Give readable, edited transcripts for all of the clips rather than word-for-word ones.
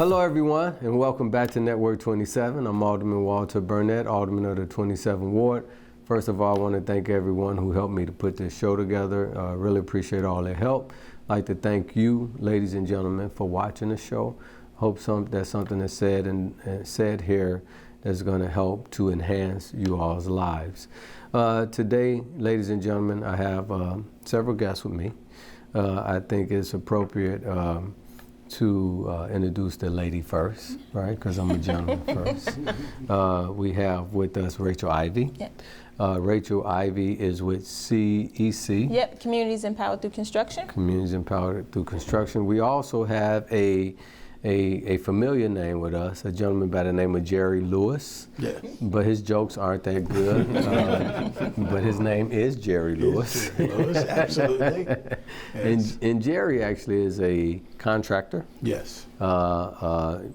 Hello, everyone, and welcome back to Network 27. I'm Alderman Walter Burnett, Alderman of the 27th Ward. First of all, I want to thank everyone who helped me to put this show together. Really appreciate all their help. I'd like to thank you, ladies and gentlemen, for watching the show. Hope there's something that's said and said here that's going to help to enhance you all's lives. Today, ladies and gentlemen, I have several guests with me. I think it's appropriate to introduce the lady first, right? Because I'm a gentleman first. We have with us Rachel Ivy. Yep. Rachel Ivy is with CEC. Yep, Communities Empowered Through Construction. Communities Empowered Through Construction. We also have a familiar name with us, a gentleman by the name of Jerry Lewis. Yeah. But his jokes aren't that good. But his name is Jerry Lewis. Jerry Lewis, absolutely. Yes. And Jerry actually is a contractor. Yes.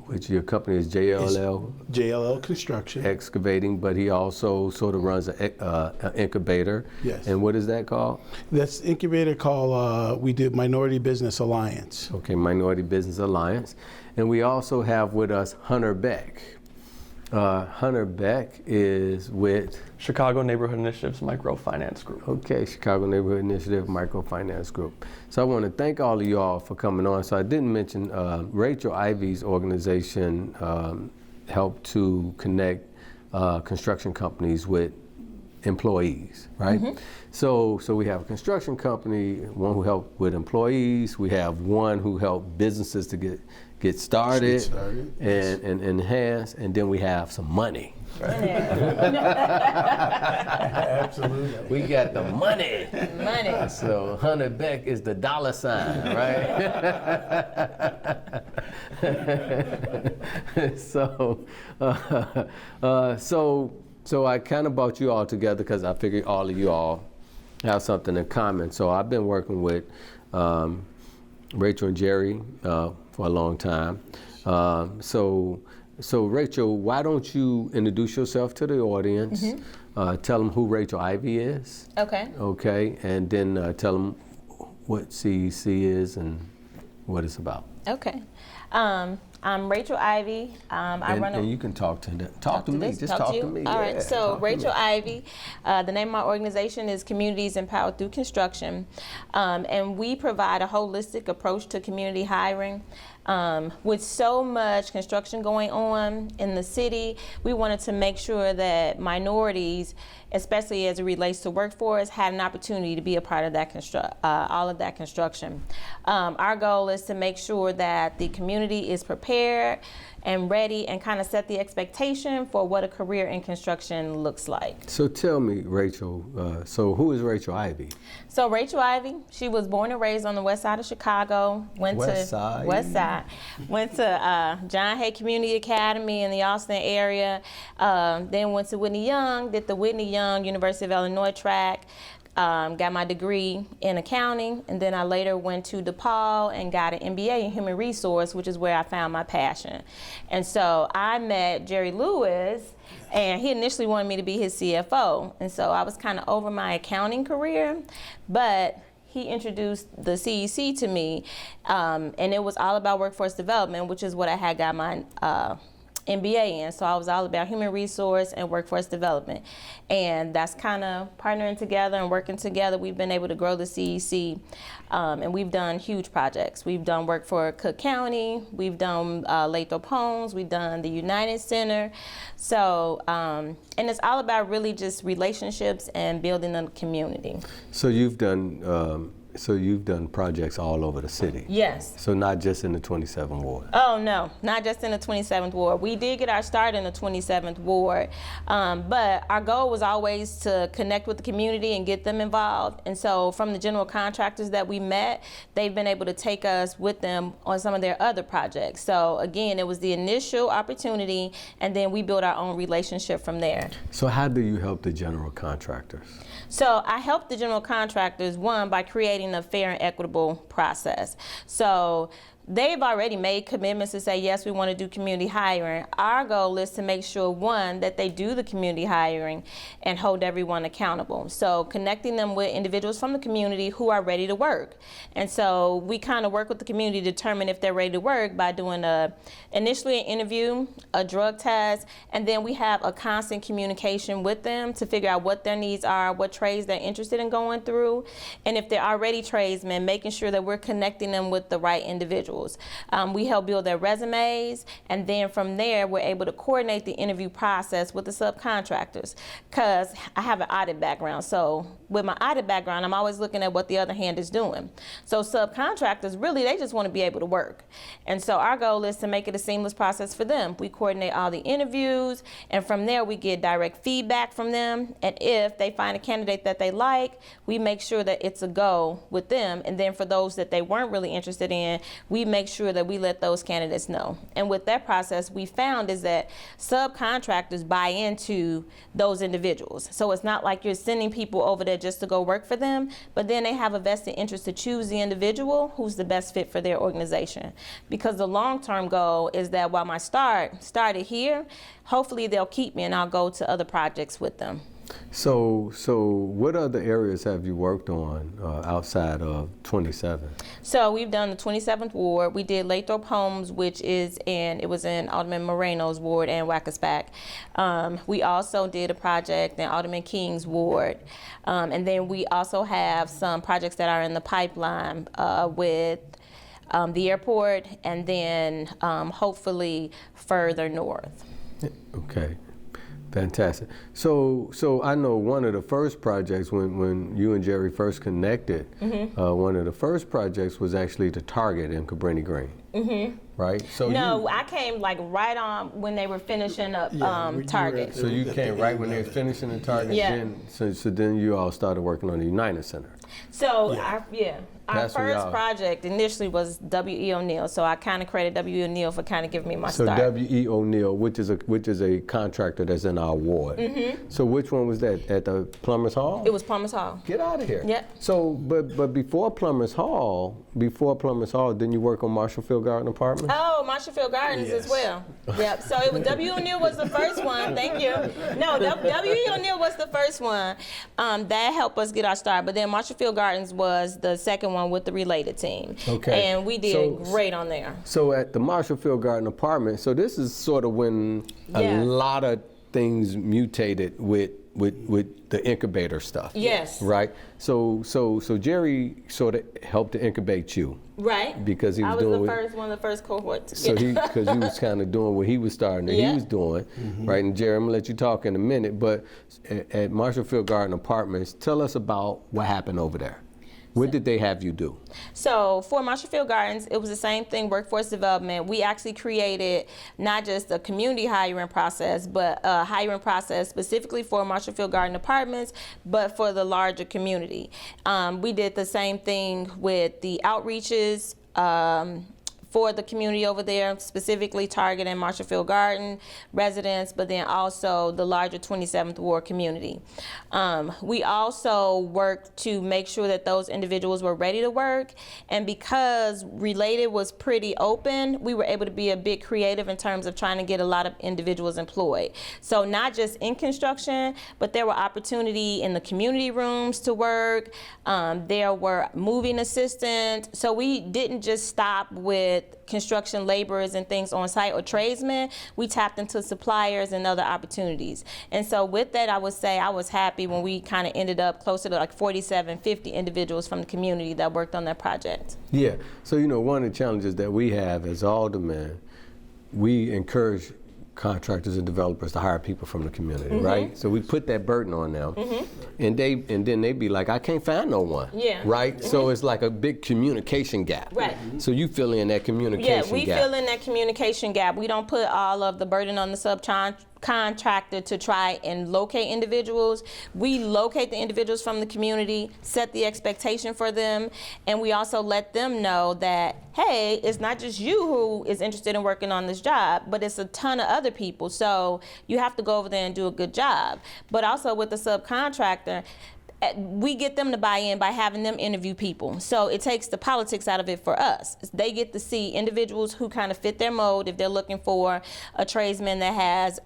Which your company is JLL. JLL Construction. Excavating, but he also sort of runs an incubator. Yes. And what is that called? That's incubator called, we did Minority Business Alliance. Okay, Minority Business Alliance. And we also have with us Hunter Beck. Hunter Beck is with Chicago Neighborhood Initiatives Microfinance Group. Okay, Chicago Neighborhood Initiative Microfinance Group. So I want to thank all of you all for coming on. So I didn't mention Rachel Ivy's organization helped to connect construction companies with employees, right? Mm-hmm. So we have a construction company, one who helped with employees. We have one who helped businesses to get started and enhance, and then we have some money. Right? Absolutely. We got the money. Money. So Hunter Beck is the dollar sign, right? So I kind of brought you all together because I figured all of you all have something in common. So I've been working with Rachel and Jerry for a long time. So Rachel, why don't you introduce yourself to the audience? Mm-hmm. Tell them who Rachel Ivy is. Okay. Okay, and then tell them what CEC is and what it's about. Okay. I'm Rachel Ivy. And you can talk to me. Talk to me. All right. So Rachel Ivy. The name of my organization is Communities Empowered Through Construction, and we provide a holistic approach to community hiring. With so much construction going on in the city, we wanted to make sure that minorities, especially as it relates to workforce, had an opportunity to be a part of that all of that construction. Our goal is to make sure that the community is prepared and ready and kind of set the expectation for what a career in construction looks like. So tell me, Rachel, so who is Rachel Ivy? So Rachel Ivy, she was born and raised on the west side of Chicago. Went to John Hay Community Academy in the Austin area. Then went to Whitney Young, did the Whitney Young University of Illinois track. Got my degree in accounting, and then I later went to DePaul and got an MBA in human resource, which is where I found my passion. And so I met Jerry Lewis, and he initially wanted me to be his CFO. And so I was kind of over my accounting career, but he introduced the CEC to me, and it was all about workforce development, which is what I had got my MBA in. So I was all about human resource and workforce development. And that's kind of partnering together and working together. We've been able to grow the CEC, and we've done huge projects. We've done work for Cook County, we've done Lathrop Homes, we've done the United Center. So, and it's all about really just relationships and building a community. So you've done projects all over the city? Yes. So not just in the 27th Ward? Oh, no, not just in the 27th Ward. We did get our start in the 27th Ward, but our goal was always to connect with the community and get them involved. And so from the general contractors that we met, they've been able to take us with them on some of their other projects. So again, it was the initial opportunity, and then we built our own relationship from there. So how do you help the general contractors? So I help the general contractors, one, by creating a fair and equitable process. So they've already made commitments to say, yes, we want to do community hiring. Our goal is to make sure, one, that they do the community hiring and hold everyone accountable. So connecting them with individuals from the community who are ready to work. And so we kind of work with the community to determine if they're ready to work by doing initially an interview, a drug test, and then we have a constant communication with them to figure out what their needs are, what trades they're interested in going through, and if they're already tradesmen, making sure that we're connecting them with the right individuals. We help build their resumes, and then from there, we're able to coordinate the interview process with the subcontractors. Because I have an audit background, so with my audit background, I'm always looking at what the other hand is doing. So subcontractors, really, they just want to be able to work. And so our goal is to make it a seamless process for them. We coordinate all the interviews, and from there, we get direct feedback from them. And if they find a candidate that they like, we make sure that it's a go with them. And then for those that they weren't really interested in, we make sure that we let those candidates know. And with that process, we found is that subcontractors buy into those individuals. So it's not like you're sending people over there just to go work for them, but then they have a vested interest to choose the individual who's the best fit for their organization. Because the long-term goal is that while my started here, hopefully they'll keep me and I'll go to other projects with them. So what other areas have you worked on outside of 27? So we've done the 27th ward. We did Lathrop Homes, which it was in Alderman Moreno's ward and Wackerspack. We also did a project in Alderman King's ward. And then we also have some projects that are in the pipeline with the airport, and then hopefully further north. Okay. Fantastic. So I know one of the first projects when you and Jerry first connected, one of the first projects was actually the Target in Cabrini Green, right? So I came like right on when they were finishing up Target. So you came right when they were finishing the Target. Yeah. So then you all started working on the United Center. So our That's where first y'all- project initially was W.E. O'Neill. So I kind of credit W.E. O'Neill for kind of giving me my So start. W.E. O'Neill, which is a contractor that's in our ward. So which one was that? At the Plumbers Hall? It was Plumbers Hall. Get out of here. Yep. So, but before Plumbers Hall, didn't you work on Marshallfield Garden Apartments? Oh, Marshallfield Gardens as well. Yep. So it was W.E. O'Neill was the first one. Thank you. No, W.E. O'Neill was the first one that helped us get our start. But then Marshallfield Gardens was the second one with the related team. Okay. And we did great on there. So at the Marshallfield Garden Apartment, so this is sort of when a lot of things mutated with the incubator stuff. Yes. Right. So Jerry sort of helped to incubate you. Right. Because he was doing doing one of the first cohorts. So because he was kind of doing what he was starting, he was doing, right? And Jerry, I'm gonna let you talk in a minute, but at Marshallfield Garden Apartments, tell us about what happened over there. What did they have you do? So for Marshallfield Gardens, it was the same thing, workforce development. We actually created not just a community hiring process, but a hiring process specifically for Marshallfield Garden Apartments, but for the larger community. We did the same thing with the outreaches, for the community over there, specifically Target and Marshallfield Garden residents, but then also the larger 27th Ward community. We also worked to make sure that those individuals were ready to work, and because Related was pretty open, we were able to be a bit creative in terms of trying to get a lot of individuals employed. So not just in construction, but there were opportunity in the community rooms to work. There were moving assistants. So we didn't just stop with construction laborers and things on site or tradesmen. We tapped into suppliers and other opportunities. And so with that, I would say I was happy when we kind of ended up closer to like 47, 50 individuals from the community that worked on that project. Yeah, so one of the challenges that we have as aldermen, we encourage contractors and developers to hire people from the community, right? So we put that burden on them, and then they be like, I can't find no one, right? So it's like a big communication gap. Right. So you fill in that communication gap. Yeah, we fill in that communication gap. We don't put all of the burden on the subcontractor to try and locate individuals. We locate the individuals from the community, set the expectation for them, and we also let them know that, hey, it's not just you who is interested in working on this job, but it's a ton of other people. So you have to go over there and do a good job. But also with the subcontractor, we get them to buy in by having them interview people. So it takes the politics out of it for us. They get to see individuals who kind of fit their mold. If they're looking for a tradesman that has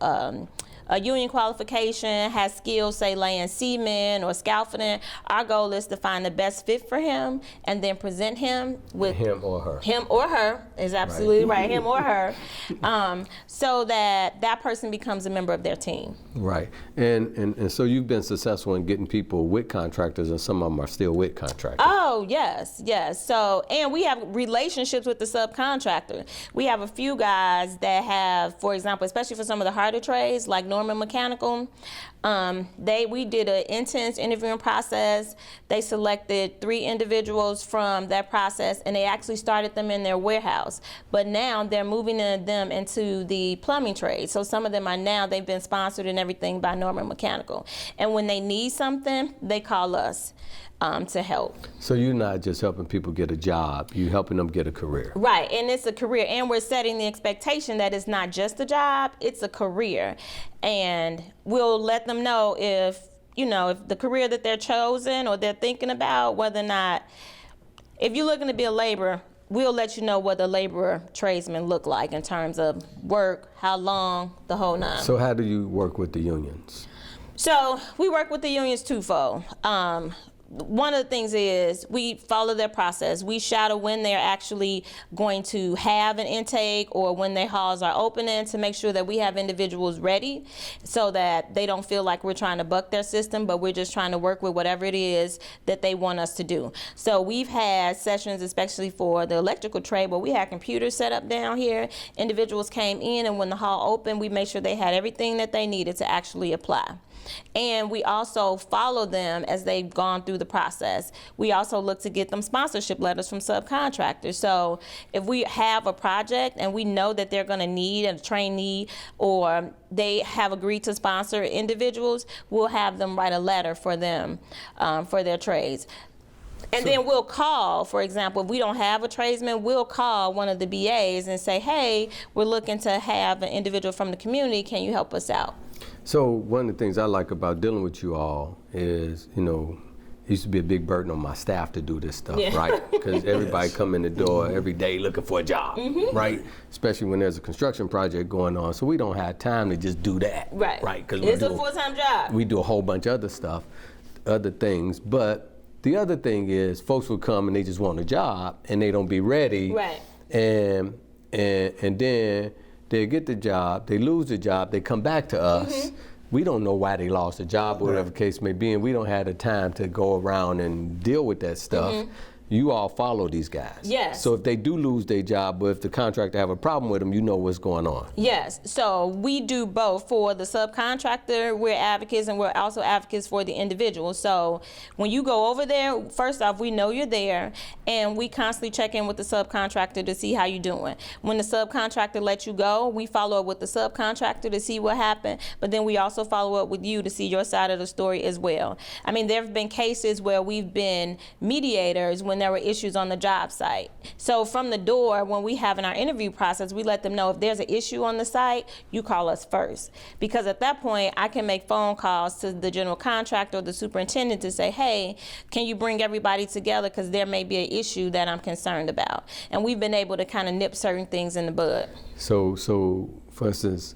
a union qualification, has skills, say laying cement or scaffolding, our goal is to find the best fit for him and then present him with Him or her. Him or her is absolutely right. Him or her, so that that person becomes a member of their team. Right. And so you've been successful in getting people with contractors, and some of them are still with contractors. Oh, yes. So, and we have relationships with the subcontractor. We have a few guys that have, for example, especially for some of the harder trades, like Norman Mechanical, we did an intense interviewing process. They selected 3 individuals from that process, and they actually started them in their warehouse. But now they're moving them into the plumbing trade. So some of them are now, they've been sponsored and everything by Norman Mechanical. And when they need something, they call us to help. So you're not just helping people get a job, you're helping them get a career. Right, and it's a career, and we're setting the expectation that it's not just a job, it's a career. And we'll let them know if the career that they're chosen or they're thinking about, whether or not, if you're looking to be a laborer, we'll let you know what the laborer tradesman look like in terms of work, how long, the whole nine. So how do you work with the unions? So we work with the unions twofold. One of the things is we follow their process. We shadow when they're actually going to have an intake or when their halls are opening to make sure that we have individuals ready so that they don't feel like we're trying to buck their system, but we're just trying to work with whatever it is that they want us to do. So we've had sessions, especially for the electrical trade, where we had computers set up down here. Individuals came in, and when the hall opened, we made sure they had everything that they needed to actually apply. And we also follow them as they've gone through the process. We also look to get them sponsorship letters from subcontractors. So if we have a project and we know that they're going to need a trainee or they have agreed to sponsor individuals, we'll have them write a letter for them for their trades. And then we'll call, for example, if we don't have a tradesman, we'll call one of the BAs and say, hey, we're looking to have an individual from the community. Can you help us out? So one of the things I like about dealing with you all is, it used to be a big burden on my staff to do this stuff, right? Because everybody come in the door every day looking for a job, right? Especially when there's a construction project going on. So we don't have time to just do that, right? Because it's a full-time job. We do a whole bunch of other stuff, other things. But the other thing is folks will come and they just want a job and they don't be ready. Right. And then they get the job, they lose the job, they come back to us. We don't know why they lost the job or whatever the case may be, and we don't have the time to go around and deal with that stuff. You all follow these guys. Yes. So if they do lose their job, but if the contractor have a problem with them, you know what's going on. Yes. So we do both. For the subcontractor, we're advocates, and we're also advocates for the individual. So when you go over there, first off, we know you're there, and we constantly check in with the subcontractor to see how you're doing. When the subcontractor lets you go, we follow up with the subcontractor to see what happened, but then we also follow up with you to see your side of the story as well. I mean, there have been cases where we've been mediators when there were issues on the job site. So from the door, when we have in our interview process, we let them know if there's an issue on the site, you call us first. Because at that point, I can make phone calls to the general contractor or the superintendent to say, hey, can you bring everybody together because there may be an issue that I'm concerned about. And we've been able to kind of nip certain things in the bud. So for instance,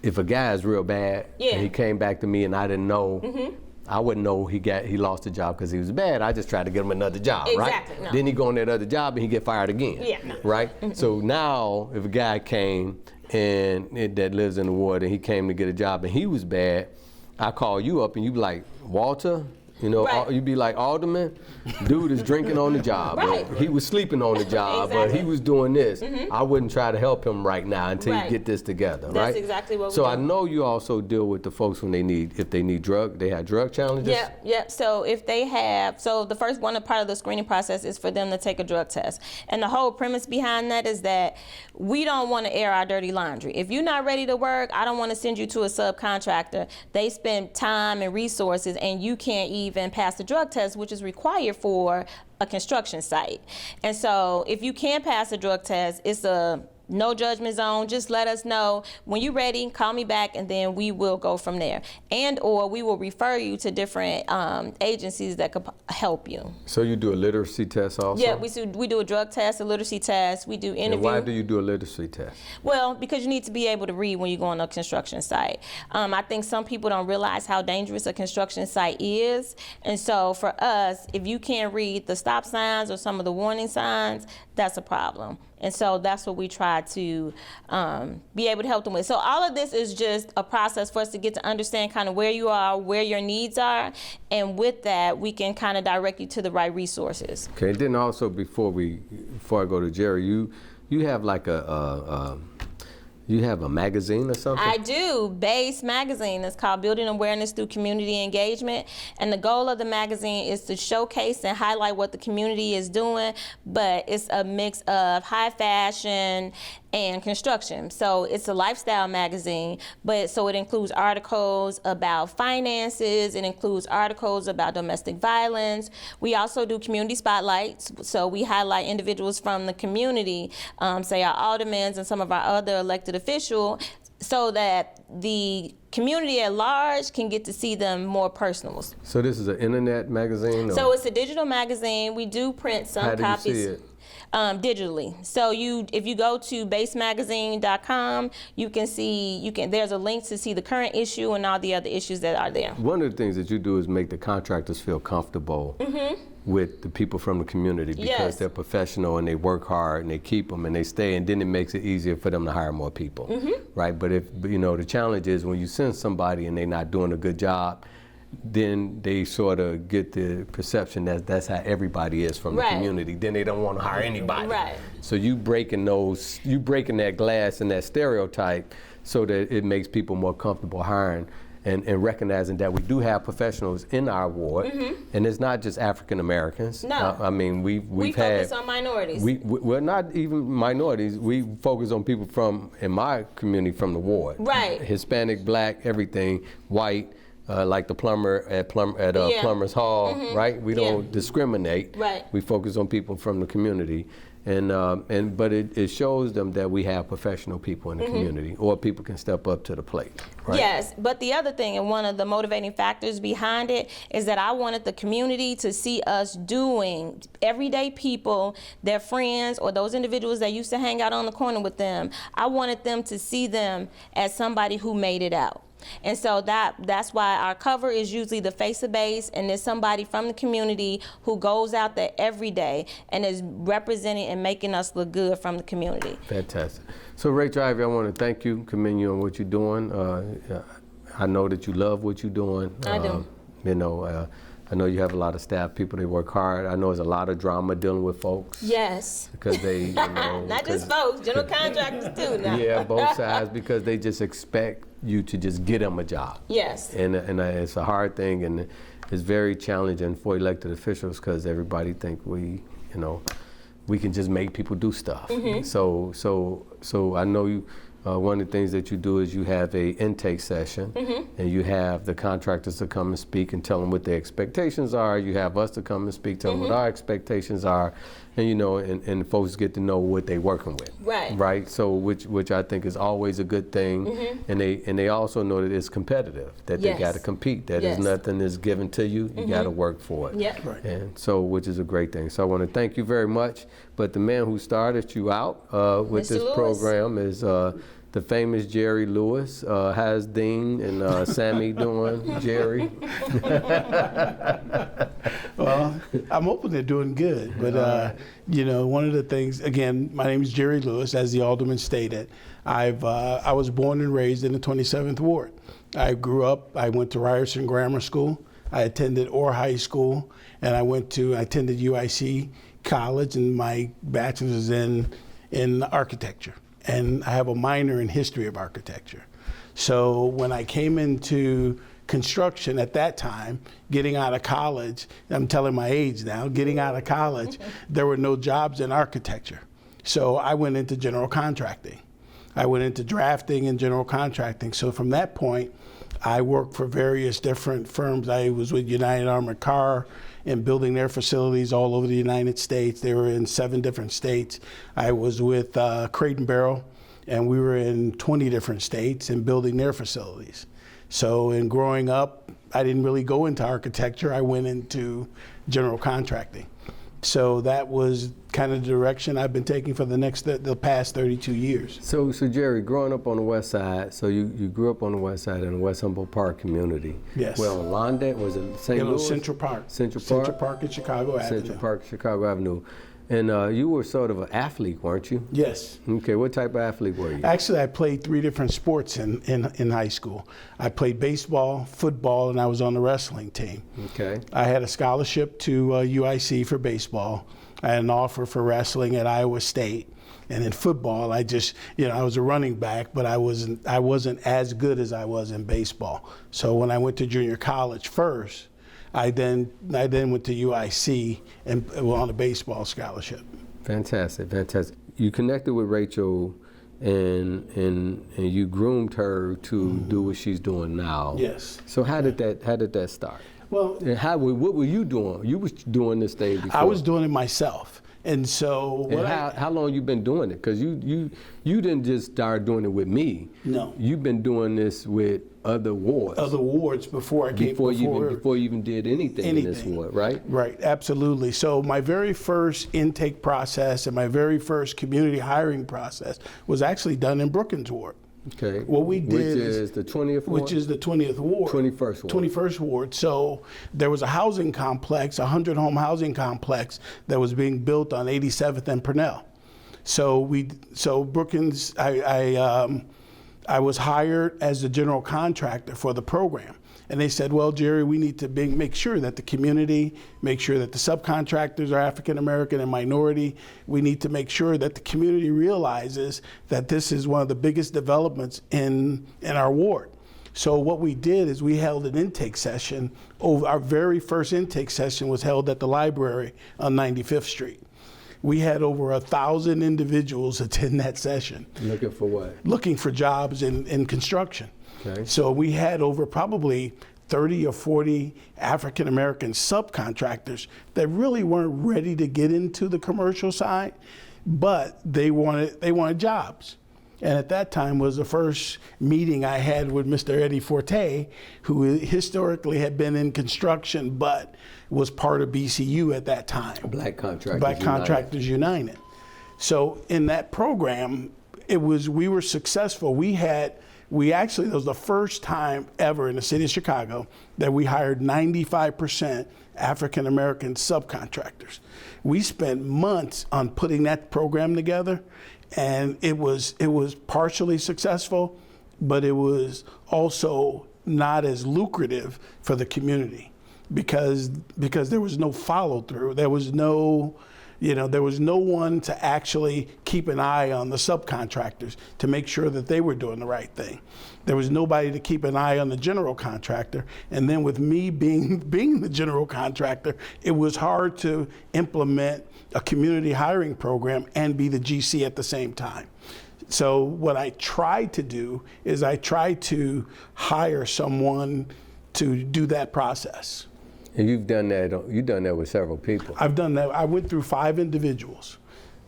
if a guy is real bad and he came back to me and I didn't know, I wouldn't know he lost a job because he was bad. I just tried to get him another job, exactly, right? No. Then he go on that other job and he get fired again, right? So now if a guy came that lives in the ward and he came to get a job and he was bad, I call you up and you be like, Walter, you'd be like, Alderman, dude is drinking on the job. Right. He was sleeping on the job, but he was doing this. I wouldn't try to help him right now until you get this together, right? That's exactly what we So do. I know you also deal with the folks when if they need they have drug challenges? Yep. So if they have, the first part of the screening process is for them to take a drug test. And the whole premise behind that is that we don't want to air our dirty laundry. If you're not ready to work, I don't want to send you to a subcontractor. They spend time and resources and you can't even pass the drug test, which is required for a construction site. And so if you can't pass a drug test, it's a no judgment zone. Just let us know when you're ready. Call me back, and then we will go from there. And or we will refer you to different agencies that could help you. So you do a literacy test also? Yeah, we do a drug test, a literacy test. We do interview. And why do you do a literacy test? Well, because you need to be able to read when you go on a construction site. I think some people don't realize how dangerous a construction site is. And so for us, if you can't read the stop signs or some of the warning signs, that's a problem. And so that's what we try to be able to help them with. So all of this is just a process for us to get to understand kind of where you are, where your needs are, and with that, we can kind of direct you to the right resources. Okay, and then also before I go to Jerry, you have like you have a magazine or something? I do. BASE magazine. It's called Building Awareness Through Community Engagement. And the goal of the magazine is to showcase and highlight what the community is doing, but it's a mix of high fashion and construction. So it's a lifestyle magazine, but so it includes articles about finances, it includes articles about domestic violence. We also do community spotlights, so we highlight individuals from the community, say our aldermen and some of our other elected officials, so that the community at large can get to see them more personal. So this is an internet magazine? So it's a digital magazine. We do print some copies. How do you see it? Digitally. So if you go to basemagazine.com, you can see, there's a link to see the current issue and all the other issues that are there. One of the things that you do is make the contractors feel comfortable with the people from the community, because they're professional and they work hard and they keep them and they stay, and then it makes it easier for them to hire more people, right? But the challenge is when you send somebody and they're not doing a good job, then they sort of get the perception that that's how everybody is from the community. Then they don't want to hire anybody. Right. So you breaking that glass and that stereotype so that it makes people more comfortable hiring and recognizing that we do have professionals in our ward, and it's not just African Americans. No. I mean, we focus on minorities. We're not even minorities. We focus on people in my community from the ward. Right. Hispanic, Black, everything, white. Like the plumber at Plumbers Hall, right? We don't discriminate. Right. We focus on people from the community, but it shows them that we have professional people in the community, or people can step up to the plate. Right? Yes, but the other thing, and one of the motivating factors behind it, is that I wanted the community to see us doing everyday people, their friends, or those individuals that used to hang out on the corner with them. I wanted them to see them as somebody who made it out. And so that's why our cover is usually the face of BASE, and there's somebody from the community who goes out there every day and is representing and making us look good from the community. Fantastic. So Rachel Ivy, I want to thank you, commend you on what you're doing. I know that you love what you're doing. I do. I know you have a lot of staff people, they work hard. I know there's a lot of drama dealing with folks. Yes. Because they, not just folks, general contractors too now. Yeah, both sides, because they just expect you to just get them a job. Yes. And it's a hard thing, and it's very challenging for elected officials, because everybody think we can just make people do stuff. So I know you. One of the things that you do is you have a intake session, and you have the contractors to come and speak and tell them what their expectations are. You have us to come and speak, tell them what our expectations are, and and folks get to know what they're working with. Right. Right. So which I think is always a good thing, and they also know that it's competitive, that they got to compete. That is nothing is given to you. You got to work for it. Yep. Right. And so, which is a great thing. So I want to thank you very much. But the man who started you out with Mr. this Lewis. program is the famous Jerry Lewis. How's Dean and Sammy doing, Jerry? Well, I'm hoping they're doing good. But, one of the things, again, my name is Jerry Lewis, as the alderman stated. I was born and raised in the 27th Ward. I grew up, I went to Ryerson Grammar School. I attended Orr High School, and I attended UIC College, and my bachelor's is in architecture. And I have a minor in history of architecture. So when I came into construction at that time, getting out of college, I'm telling my age now, getting out of college, there were no jobs in architecture. So I went into general contracting. I went into drafting and general contracting. So from that point, I worked for various different firms. I was with United Armored Car in building their facilities all over the United States. They were in 7 different states. I was with Crate and Barrel, and we were in 20 different states and building their facilities. So in growing up, I didn't really go into architecture. I went into general contracting. So that was kind of the direction I've been taking for the past 32 years. So Jerry, growing up on the West Side, so you grew up on the West Side in the West Humboldt Park community. Yes. Well, London, was it St. Louis? Central Park. Central Park? Central Park in Chicago Avenue. Central Park, Chicago Avenue. And you were sort of an athlete, weren't you? Yes. Okay, what type of athlete were you? Actually, I played 3 different sports in high school. I played baseball, football, and I was on the wrestling team. Okay. I had a scholarship to UIC for baseball. I had an offer for wrestling at Iowa State. And in football, I just, I was a running back, but I wasn't as good as I was in baseball. So when I went to junior college first, I then went to UIC and on a baseball scholarship. Fantastic, fantastic. You connected with Rachel and you groomed her to do what she's doing now. Yes. So how did that start? Well, and what were you doing? You was doing this thing before. I was doing it myself. And so how long you been doing it? Because you didn't just start doing it with me. No. You've been doing this with other wards. Other wards before I came. Before you even did anything in this ward, right? Right, absolutely. So my very first intake process and my very first community hiring process was actually done in Brookins Ward. Okay. What we did which is the 20th ward? Which is the 20th ward. 21st ward. 21st ward. So there was a housing complex, a 100-home housing complex that was being built on 87th and Purnell. So Brookins, I was hired as the general contractor for the program. And they said, well, Jerry, we need to make sure that the community, make sure that the subcontractors are African American and minority. We need to make sure that the community realizes that this is one of the biggest developments in our ward. So what we did is we held an intake session. Our very first intake session was held at the library on 95th Street. We had over 1,000 individuals attend that session. Looking for what? Looking for jobs in construction. Okay. So we had over probably 30 or 40 African American subcontractors that really weren't ready to get into the commercial side, but they wanted jobs. And at that time was the first meeting I had with Mr. Eddie Forte, who historically had been in construction but was part of BCU at that time. Black Contractors United. So in that program, we were successful. That was the first time ever in the city of Chicago that we hired 95% African American subcontractors. We spent months on putting that program together, and it was partially successful, but it was also not as lucrative for the community because there was no follow through. There was no one to actually keep an eye on the subcontractors to make sure that they were doing the right thing. There was nobody to keep an eye on the general contractor. And then with me being the general contractor, it was hard to implement a community hiring program and be the GC at the same time. So what I tried to do is I tried to hire someone to do that process. And you've done that with several people. I've done that. I went through 5 individuals,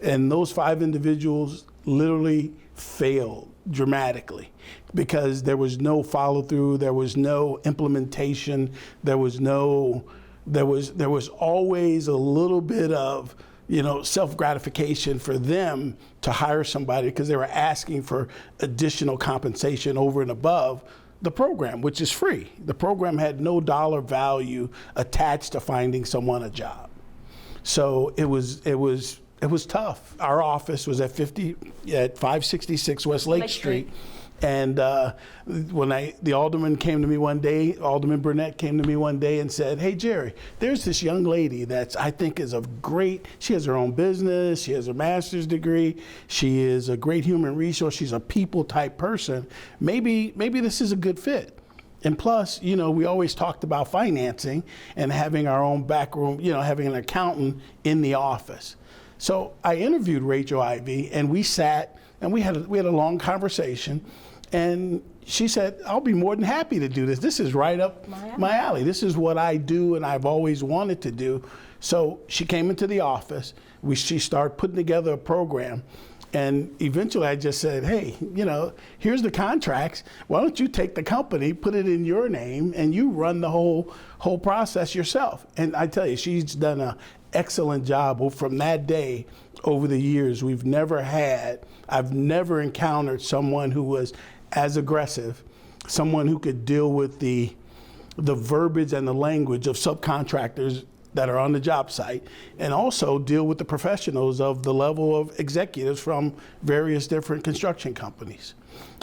and those 5 individuals literally failed dramatically because there was no follow through, there was no implementation, there was always a little bit of self-gratification for them to hire somebody because they were asking for additional compensation over and above the program, which is free. The program had no dollar value attached to finding someone a job. So it was tough. Our office was at 566 West Lake Street. And when the alderman came to me one day, Alderman Burnett came to me one day and said, hey, Jerry, there's this young lady that I think is she has her own business, she has a master's degree, she is a great human resource, she's a people type person. Maybe this is a good fit. And plus, we always talked about financing and having our own back room, having an accountant in the office. So I interviewed Rachel Ivy, and we sat and we had a long conversation. And she said, I'll be more than happy to do this. This is right up my alley. This is what I do and I've always wanted to do. So she came into the office. She started putting together a program. And eventually I just said, hey, you know, here's the contracts. Why don't you take the company, put it in your name, and you run the whole process yourself? And I tell you, she's done an excellent job. Well, from that day, over the years, I've never encountered someone who was as aggressive, someone who could deal with the verbiage and the language of subcontractors that are on the job site, and also deal with the professionals of the level of executives from various different construction companies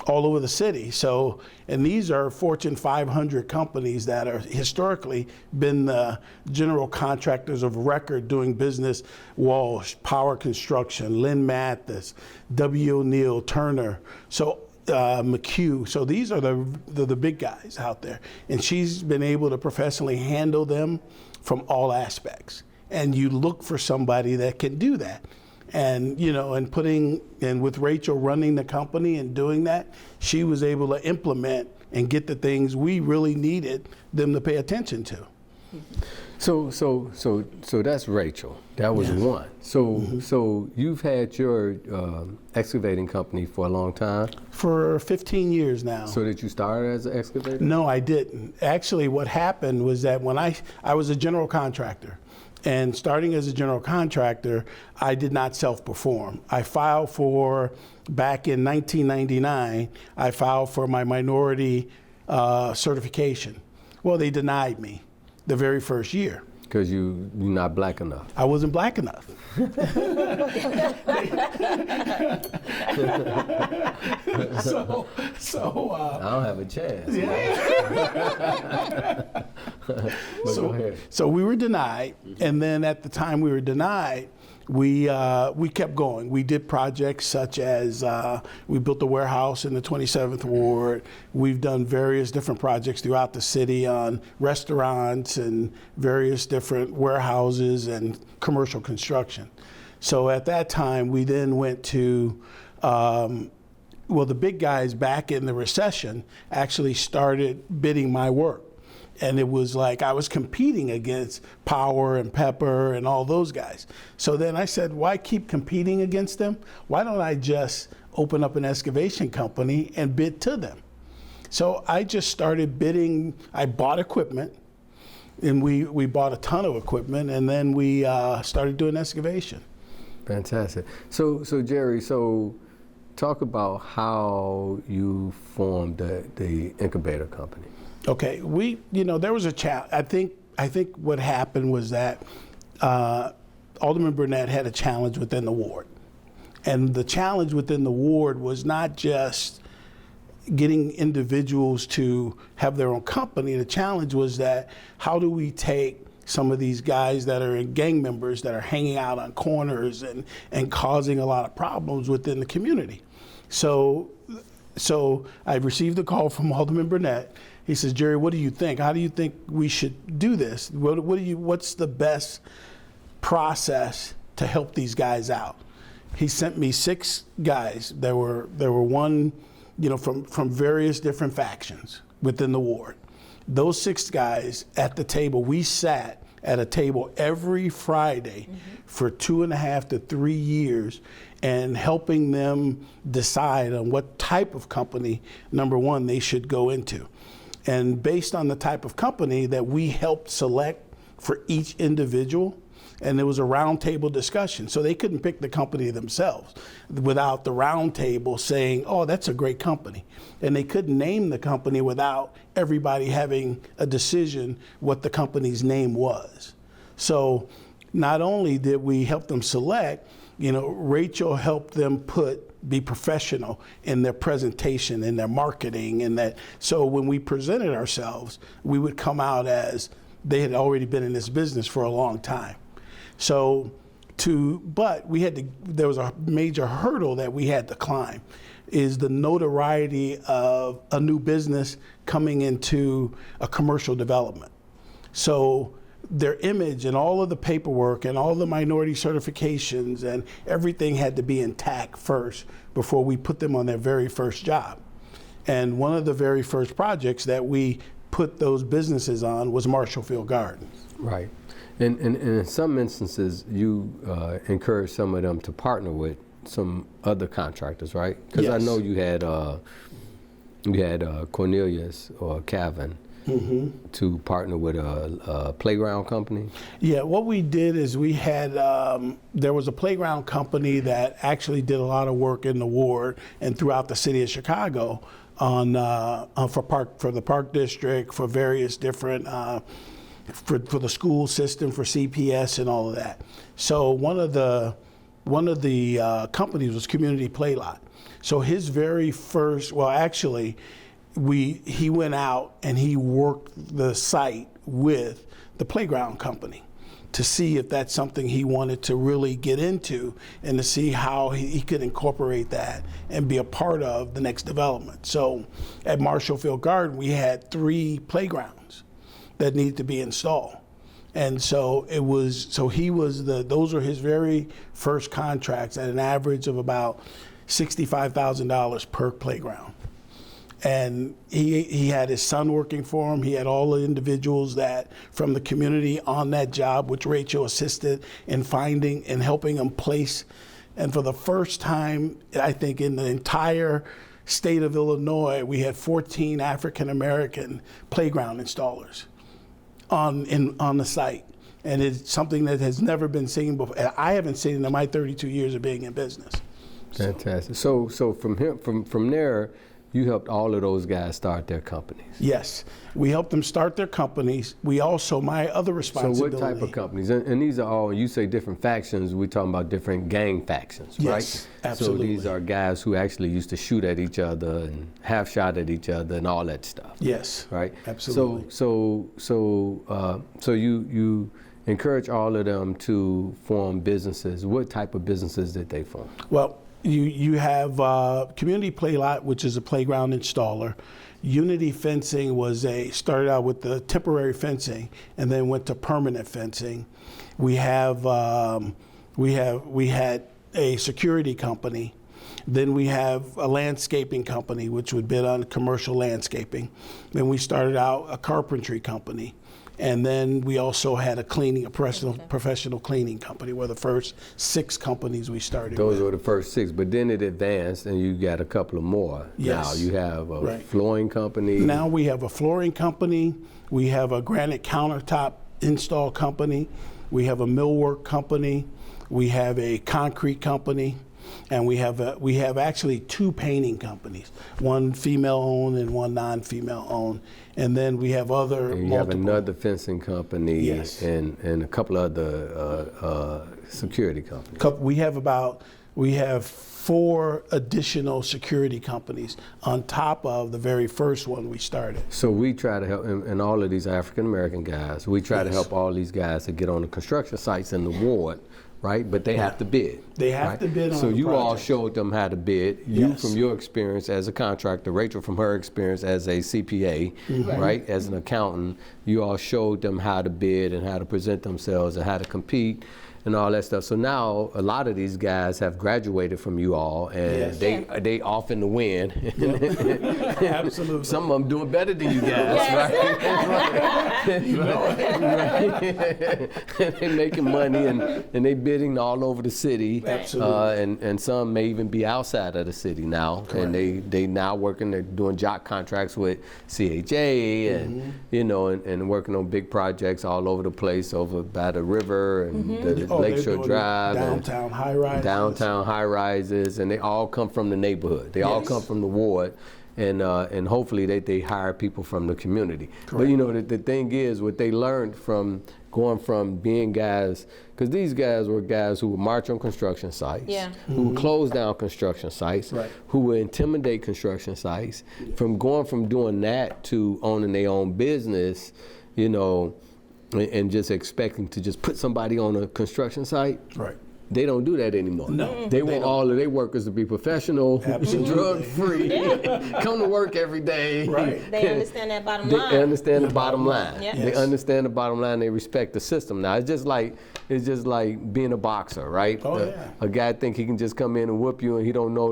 all over the city. So, and these are Fortune 500 companies that are historically been the general contractors of record doing business: Walsh, Power Construction, Lynn Mathis, W. O'Neill, Turner. So McHugh. So these are the big guys out there, and she's been able to professionally handle them from all aspects. And you look for somebody that can do that. And, you know, and with Rachel running the company and doing that, she was able to implement and get the things we really needed them to pay attention to. So that's Rachel. That was one. So you've had your excavating company for a long time? For 15 years now. So did you start as an excavator? No, I didn't. Actually, what happened was that when I was a general contractor, and starting as a general contractor, I did not self-perform. I filed for, back in 1999, I filed for my minority certification. Well, they denied me the very first year. Because you're not black enough. I wasn't black enough. So I don't have a chance. Go ahead. So we were denied, and then at the time we were denied, we kept going. We did projects such as we built a warehouse in the 27th Ward. We've done various different projects throughout the city on restaurants and various different warehouses and commercial construction. So at that time, we then went to, the big guys back in the recession actually started bidding my work. And it was like I was competing against Power and Pepper and all those guys. So then I said, why keep competing against them? Why don't I just open up an excavation company and bid to them? So I just started bidding. I bought equipment, and we bought a ton of equipment, and then we started doing excavation. Fantastic. So Jerry, talk about how you formed the incubator company. Okay, there was a challenge. I think what happened was that Alderman Burnett had a challenge within the ward. And the challenge within the ward was not just getting individuals to have their own company. The challenge was that how do we take some of these guys that are gang members that are hanging out on corners and causing a lot of problems within the community. So I received a call from Alderman Burnett. He says, Jerry, what do you think? How do you think we should do this? What's the best process to help these guys out? He sent me 6 guys. There were one, from various different factions within the ward. Those 6 guys at the table, we sat at a table every Friday for 2.5 to 3 years, and helping them decide on what type of company, number one, they should go into. And based on the type of company that we helped select for each individual, and there was a roundtable discussion. So they couldn't pick the company themselves without the roundtable saying, oh, that's a great company. And they couldn't name the company without everybody having a decision what the company's name was. So not only did we help them select, Rachel helped them be professional in their presentation, in their marketing, and that. So when we presented ourselves, we would come out as they had already been in this business for a long time. But there was a major hurdle that we had to climb, is the notoriety of a new business coming into a commercial development. So their image and all of the paperwork and all the minority certifications and everything had to be intact first before we put them on their very first job. And one of the very first projects that we put those businesses on was Marshall Field Gardens. Right. And in some instances, you encourage some of them to partner with some other contractors, right? Because Yes. I know you had Cornelius or Cavan to partner with a playground company. Yeah, what we did is we had, there was a playground company that actually did a lot of work in the ward and throughout the city of Chicago on for the Park District, for various different, for the school system, for CPS and all of that. So one of the companies was Community Play Lot. So his very first, well, actually, he went out and he worked the site with the playground company to see if that's something he wanted to really get into and to see how he could incorporate that and be a part of the next development. So at Marshall Field Garden, we had 3 playgrounds that needed to be installed. And so those were his very first contracts at an average of about $65,000 per playground. And he had his son working for him. He had all the individuals that from the community on that job, which Rachel assisted in finding and helping them place. And for the first time, I think in the entire state of Illinois, we had 14 African American playground installers on the site. And it's something that has never been seen before. I haven't seen it in my 32 years of being in business. Fantastic. So from there, you helped all of those guys start their companies. Yes, we helped them start their companies. We also, my other responsibility. So what type of companies? And these are all, you say different factions, we're talking about different gang factions, right? Yes, absolutely. So these are guys who actually used to shoot at each other and half shot at each other and all that stuff. Yes, right? absolutely. So you encourage all of them to form businesses. What type of businesses did they form? Well, you have Community Play Lot, which is a playground installer. Unity Fencing started out with the temporary fencing and then went to permanent fencing. We had a security company. Then we have a landscaping company, which would bid on commercial landscaping. Then we started out a carpentry company. And then we also had a professional cleaning company, were the first 6 companies we started Those with. were the first 6, but then it advanced and you got a couple of more. Yes. Now you have a Right. flooring company. Now we have a flooring company, we have a granite countertop install company, we have a millwork company, we have a concrete company, and we have actually 2 painting companies, one female-owned and one non-female-owned, and then we have other and you multiple. have another fencing company. Yes. and a couple other security companies. We have 4 additional security companies on top of the very first one we started. So we try to help, and all of these African American guys, we try to Yes. help all these guys to get on the construction sites in the ward, right? But they have to bid. They have right? to bid on So the you all project. showed them how to bid. You Yes. from your experience as a contractor, Rachel from her experience as a CPA, right? As an accountant, you all showed them how to bid and how to present themselves and how to compete and all that stuff. So now a lot of these guys have graduated from you all, and Yes. they off in the win. Absolutely. Some of them doing better than you guys, right? They're making money and they bidding all over the city. Absolutely. And some may even be outside of the city now. And they now working, they're doing job contracts with CHA and and working on big projects all over the place, over by the river and the Lakeshore Drive, downtown high rises. downtown high rises, and they all come from the neighborhood. They all come from the ward, and hopefully they hire people from the community. But the thing is, what they learned from going from being guys, because these guys were guys who would march on construction sites, who would close down construction sites, who would intimidate construction sites. From going from doing that to owning their own business, and just expecting to just put somebody on a construction site. Right. They don't do that anymore. No, they want all of their workers to be professional, drug-free, come to work every day. Right. They understand that bottom line. They understand the bottom line. Yep. They understand the bottom line. They respect the system. Now, it's just like it's just like being a boxer, right? Oh, yeah. A guy think he can just come in and whoop you, and he don't know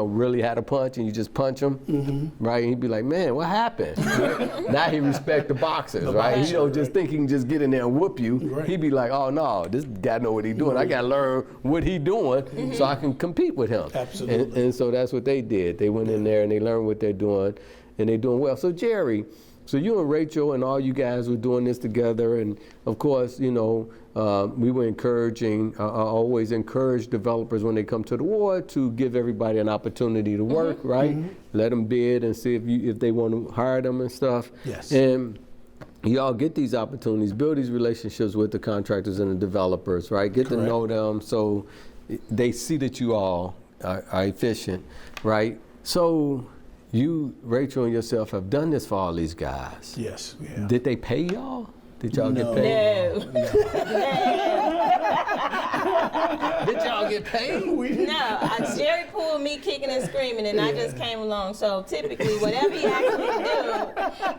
really how to punch, and you just punch him, right? And he'd be like, man, what happened? Now he respect the boxers, right? He don't just think he can just get in there and whoop you. Right. He'd be like, oh no, this guy know what he doing. I gotta learn what he doing so I can compete with him. Absolutely. And so that's what they did. They went in there and they learned what they're doing, and they're doing well. So Jerry, so you and Rachel and all you guys were doing this together, and of course, we were encouraging, always encourage developers when they come to the ward to give everybody an opportunity to work, right? Let them bid and see if they want to hire them and stuff. Yes. And y'all get these opportunities, build these relationships with the contractors and the developers, right? Get to know them so they see that you all are efficient, right? So you, Rachel, and yourself have done this for all these guys. Yes, we have. Did they pay y'all? Did y'all get No. paid? No. Did y'all get paid? No, Jerry pulled me kicking and screaming, and I just came along. So typically, whatever he asked me to do,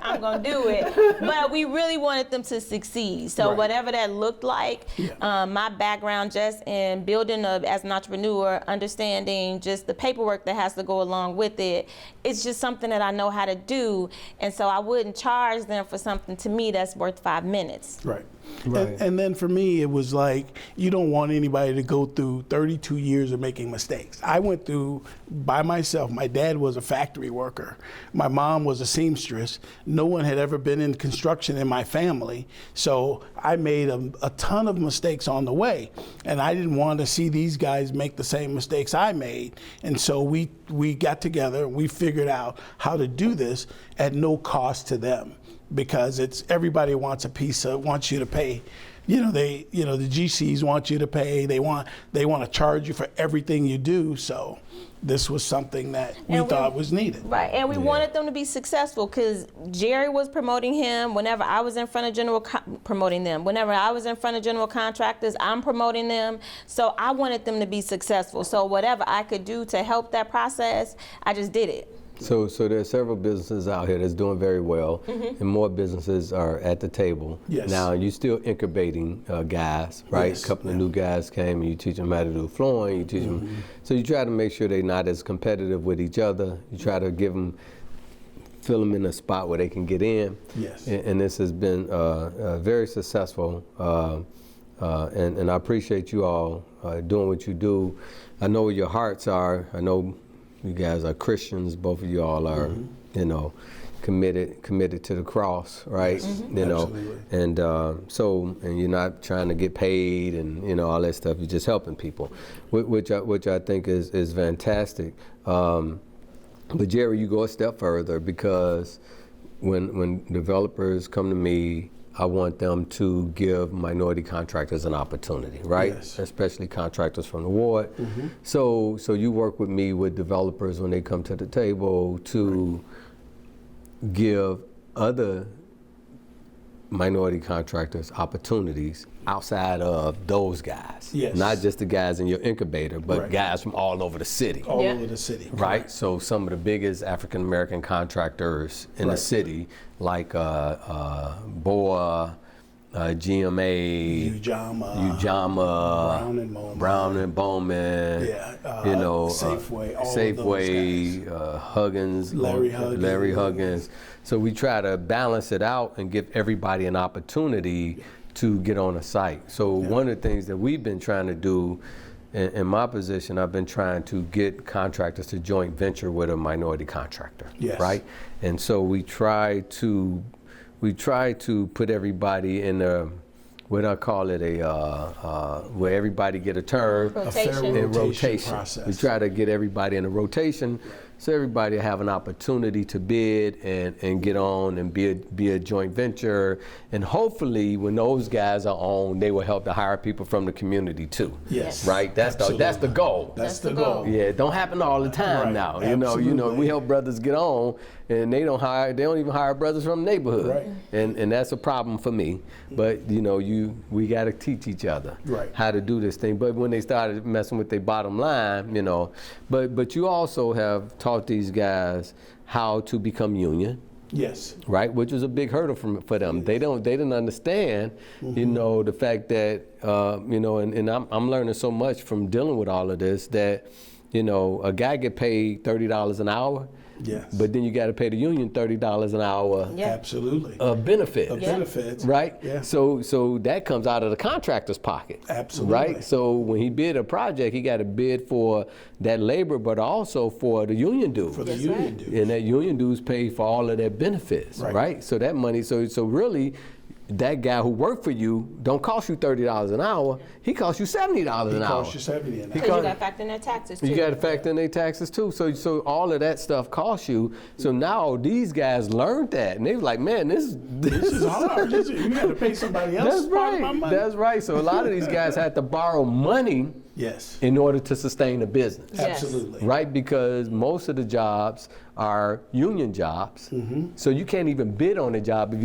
I'm gonna do it. But we really wanted them to succeed. So Right. whatever that looked like, my background just in building as an entrepreneur, understanding just the paperwork that has to go along with it, it's just something that I know how to do. And so I wouldn't charge them for something to me that's worth 5 minutes. Right. Right. And then for me, it was like, you don't want anybody to go through 32 years of making mistakes. I went through by myself. My dad was a factory worker. My mom was a seamstress. No one had ever been in construction in my family. So I made a ton of mistakes on the way. And I didn't want to see these guys make the same mistakes I made. And so we got together, we figured out how to do this at no cost to them. Because it's everybody wants wants you to pay. The GCs want you to pay. They want to charge you for everything you do. So this was something that we thought was needed. Right, and we wanted them to be successful because Jerry was promoting him. Whenever I was in front of promoting them. Whenever I was in front of general contractors, I'm promoting them. So I wanted them to be successful. So whatever I could do to help that process, I just did it. So there are several businesses out here that's doing very well, and more businesses are at the table. Yes. Now, you're still incubating guys, right? Yes. A couple of new guys came, and you teach them how to do flooring, you teach them. So you try to make sure they're not as competitive with each other. You try to fill them in a spot where they can get in. Yes. And this has been very successful, and I appreciate you all doing what you do. I know where your hearts are. I know you guys are Christians. Both of you all are, committed to the cross, right? Absolutely. And and you're not trying to get paid and all that stuff. You're just helping people, which I think is fantastic. But Jerry, you go a step further because when developers come to me, I want them to give minority contractors an opportunity, right? Yes. Especially contractors from the ward. So you work with me with developers when they come to the table to give other minority contractors opportunities outside of those guys. Yes. Not just the guys in your incubator, but Right. guys from all over the city. All Yeah. over the city. Right, so some of the biggest African American contractors in the Right. city, like BOA, GMA, Ujama, Brown and Bowman. Bowman, Safeway, all of Safeway, Huggins, Larry Huggins. So we try to balance it out and give everybody an opportunity to get on a site. So one of the things that we've been trying to do in my position, I've been trying to get contractors to joint venture with a minority contractor, Yes. right? And so we try to put everybody in a, what I call it, where everybody get a turn. A fair Rotation. In rotation. process. We try to get everybody in a rotation so everybody have an opportunity to bid and get on and be a joint venture. And hopefully when those guys are on, they will help to hire people from the community too. Yes. Right? That's the goal. That's the goal. Yeah, it don't happen all the time Right. now. Absolutely. We help brothers get on and they don't even hire brothers from the neighborhood. Right. And that's a problem for me. But we got to teach each other Right. how to do this thing. But when they started messing with their bottom line, but you also have taught these guys how to become union. Yes. Right, which was a big hurdle for them. They didn't understand, you know, the fact that you know, and I'm learning so much from dealing with all of this that, you know, a guy get paid $30 an hour. Yes. But then you got to pay the union $30 an hour. Yeah. Absolutely. Of benefits. Of benefits. Right? Yeah. So that comes out of the contractor's pocket. Absolutely. Right? So when he bid a project, he got to bid for that labor, but also for the union dues. For the union dues. And that union dues pay for all of their benefits. Right? So that money, so really, that guy who worked for you don't cost you $30 an hour. He costs you $70 an hour. He costs you $70 an hour. Because you got to factor in their taxes too. You got to factor in their taxes too. So all of that stuff costs you. So now these guys learned that, and they were like, man, this is hard. You got to pay somebody else. That's right. That's right. So a lot of these guys had to borrow money. Yes. In order to sustain a business. Yes. Absolutely. Right, because most of the jobs are union jobs. So you can't even bid on a job if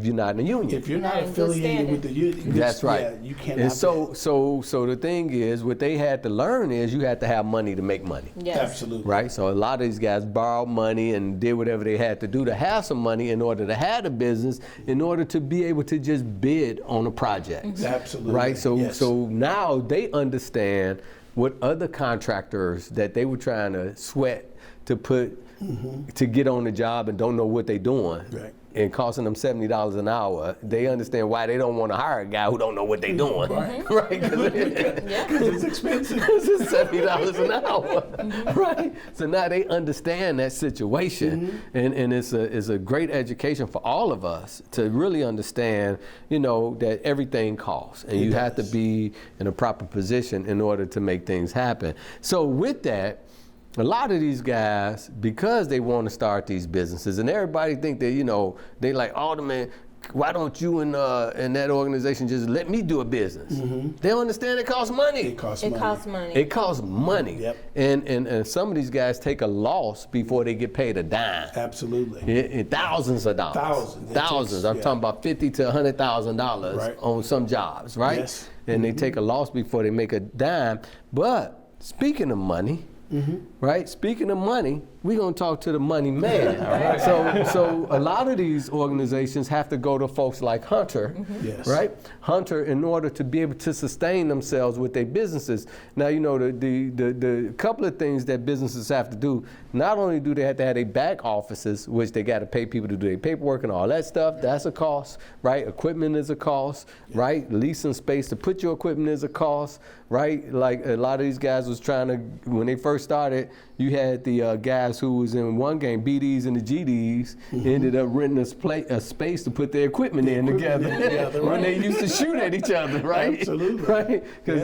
you're not in a union. If you're not Not in good affiliated standing. with the union, That's right. Yeah, you cannot. And so the thing is, what they had to learn is you had to have money to make money. bid. Yes. Absolutely. Right, so a lot of these guys borrowed money and did whatever they had to do to have some money in order to have a business, in order to be able to just bid on a project. Absolutely. Right, so Yes. so now they understand what other contractors that they were trying to sweat to put to get on the job and don't know what they're doing. Right. And costing them $70 an hour, they understand why they don't want to hire a guy who don't know what they're doing. Right. Right? Because it's expensive. This is $70 an hour, right? So now they understand that situation, and it's a great education for all of us to really understand, you know, that everything costs, and you have to be in a proper position in order to make things happen. So with that, a lot of these guys, because they want to start these businesses, and everybody think that, you know, they like, Alderman, why don't you and that organization just let me do a business? They don't understand it costs money. It costs It money. costs money. It costs money. Yep. And some of these guys take a loss before they get paid a dime. Absolutely. Thousands of dollars. Thousands. It Thousands. takes- I'm yeah. talking about $50,000 to $100,000 Right. on some jobs, right? Yes. And they take a loss before they make a dime. But speaking of money, right? Speaking of money, we're gonna talk to the money man. So a lot of these organizations have to go to folks like Hunter, Yes. right? Hunter, in order to be able to sustain themselves with their businesses. Now, you know, the couple of things that businesses have to do. Not only do they have to have their back offices, which they got to pay people to do their paperwork and all that stuff. That's a cost, right? Equipment is a cost, right? Leasing space to put your equipment is a cost, right? Like a lot of these guys was trying to, when they first started, you had the guys who was in one game, BDs and the GDs, ended up renting a space to put their equipment in together when they used to shoot at each other, right? Absolutely. Right? Because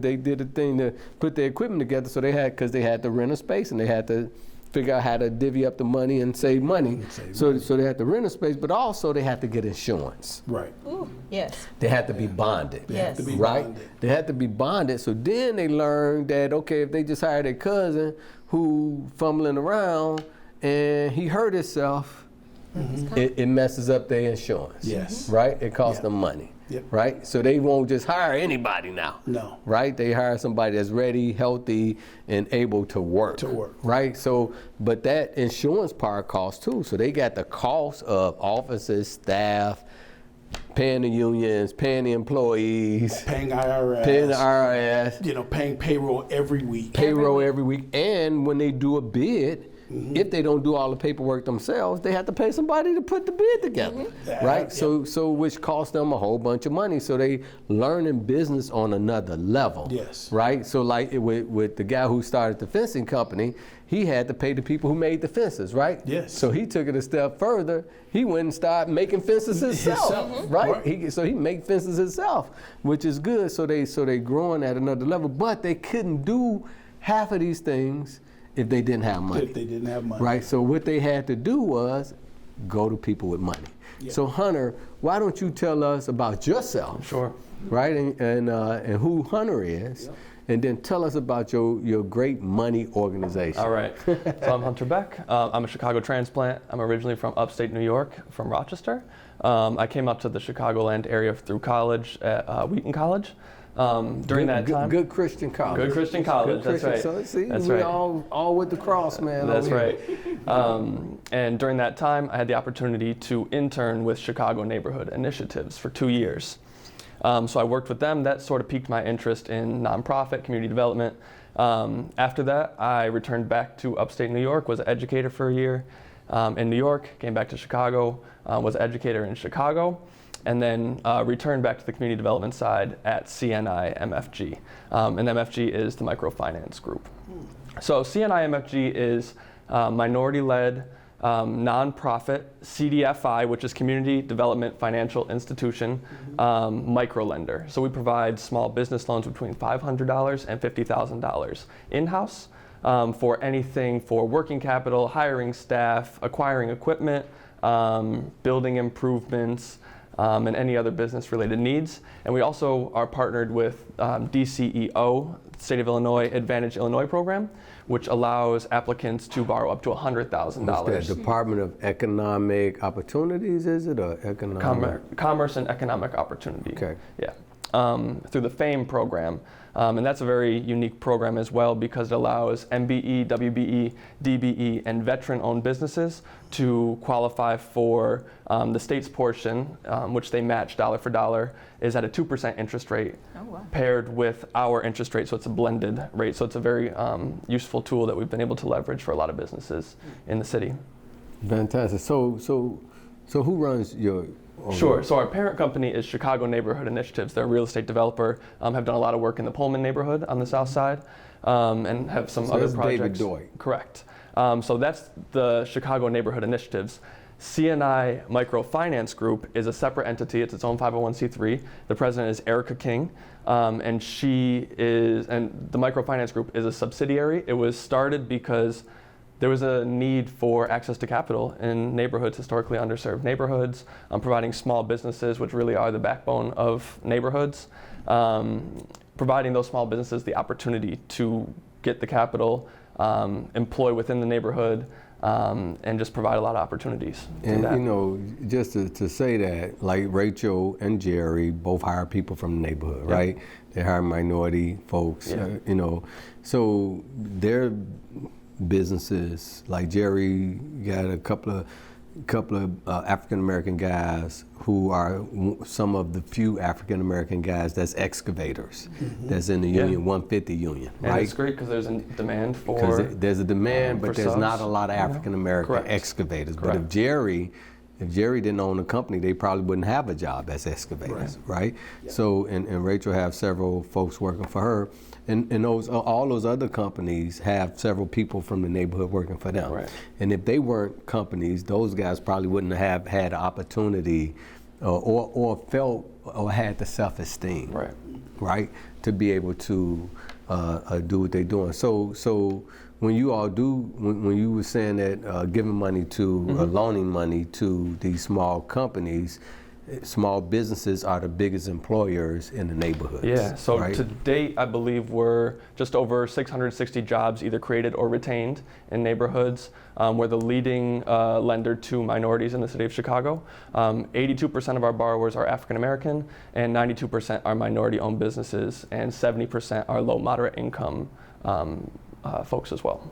they did a thing to put their equipment together, so they had to rent a space, and they had to figure out how to divvy up the money and save money. So they had to rent a space, but also they had to get insurance. Right. Ooh, yes. They had to be bonded. They have to be right? bonded. They had to be bonded. So then they learned that, okay, if they just hired their cousin who fumbling around and he hurt himself, it messes up their insurance. Yes. Right? It costs Yeah. them money. Yep. Right? So they won't just hire anybody now. No. Right? They hire somebody that's ready, healthy, and able to work. Right? So, but that insurance part costs too. So they got the cost of offices, staff, paying the unions, paying the employees, Paying IRS. paying the IRS, You know, paying payroll every week. payroll every week. And when they do a bid, if they don't do all the paperwork themselves, they have to pay somebody to put the bid together, right? Yeah. So which costs them a whole bunch of money. So they learning business on another level, Yes. right? So like with the guy who started the fencing company, he had to pay the people who made the fences, right? Yes. So he took it a step further. He went and started making fences himself, right? So he make fences himself, which is good. So they growing at another level, but they couldn't do half of these things if they didn't have money. If they didn't have money. Right, so what they had to do was go to people with money. Yeah. So Hunter, why don't you tell us about yourself? Sure. Right, and who Hunter is, and then tell us about your great money organization. All right. So I'm Hunter Beck. I'm a Chicago transplant. I'm originally from upstate New York, from Rochester. I came up to the Chicagoland area through college at Wheaton College. During that time, good Christian college. Good Christian college. Good That's right. So see, That's we right. all with the cross, man. That's over right. here. And during that time, I had the opportunity to intern with Chicago Neighborhood Initiatives for 2 years. So I worked with them. That sort of piqued my interest in nonprofit, community development. After that, I returned back to upstate New York, was an educator for a year in New York, came back to Chicago, was an educator in Chicago, and then returned back to the community development side at CNI MFG. And MFG is the microfinance group. So CNI MFG is minority-led, nonprofit, CDFI, which is Community Development Financial Institution, microlender. So we provide small business loans between $500 and $50,000 in-house for anything for working capital, hiring staff, acquiring equipment, building improvements, and any other business-related needs. And we also are partnered with DCEO, State of Illinois Advantage Illinois program, which allows applicants to borrow up to $100,000. What's that, Department of Economic Opportunities, is it, or economic? Commerce and Economic Opportunity. Okay. Yeah. Through the FAME program. And that's a very unique program as well because it allows MBE, WBE, DBE, and veteran-owned businesses to qualify for the state's portion, which they match dollar for dollar, is at a 2% interest rate paired with our interest rate, so it's a blended rate. So it's a very useful tool that we've been able to leverage for a lot of businesses in the city. Fantastic. So who runs your? Sure. So our parent company is Chicago Neighborhood Initiatives. They're a real estate developer, have done a lot of work in the Pullman neighborhood on the south side, and have some other that's projects. David Doig. Correct. So that's the Chicago Neighborhood Initiatives. CNI Microfinance Group is a separate entity. It's its own 501c3. The president is Erica King, and the Microfinance Group is a subsidiary. It was started because there was a need for access to capital in neighborhoods, historically underserved neighborhoods, providing small businesses, which really are the backbone of neighborhoods, providing those small businesses the opportunity to get the capital, employ within the neighborhood, and just provide a lot of opportunities. And you know, just to say that, like Rachel and Jerry both hire people from the neighborhood, Yep. right? They hire minority folks, Yeah. you know. So their businesses, like Jerry got a couple of African American guys who are some of the few African American guys that's excavators, that's in the union, 150 union, And right? it's great because there's a demand for. Because there's a demand, for but there's subs. not a lot of African American Correct. excavators. But Correct. if Jerry didn't own a company, they probably wouldn't have a job as excavators, right? So, and Rachel have several folks working for her, and all those other companies have several people from the neighborhood working for them. Right. And if they weren't companies, those guys probably wouldn't have had the opportunity, or felt or had the self-esteem, right, to be able to do what they're doing. So when you all when you were saying that giving money to, loaning money to these small companies, small businesses are the biggest employers in the neighborhoods. Yeah, so right? to date, I believe we're just over 660 jobs either created or retained in neighborhoods. We're the leading lender to minorities in the city of Chicago. 82% of our borrowers are African American, and 92% are minority-owned businesses, and 70% are low, moderate income folks as well.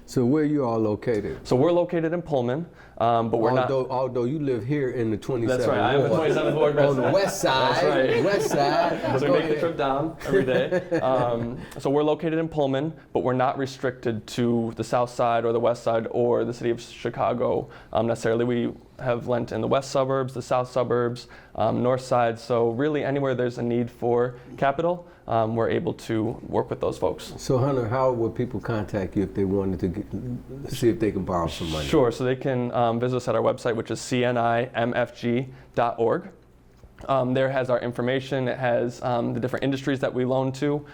So where are you all located? So we're located in Pullman, but we're Although you live here in the 27th That's right. I am the 27th ward on the resident. west side. That's right. West side. So we make the trip down every day. So we're located in Pullman, but we're not restricted to the south side or the west side or the city of Chicago necessarily. We have lent in the west suburbs, the south suburbs, north side. So really anywhere there's a need for capital, we're able to work with those folks. So Hunter, how would people contact you if they wanted to see if they can borrow some money? Sure, so they can visit us at our website, which is cnimfg.org. There has our information. It has the different industries that we loan to.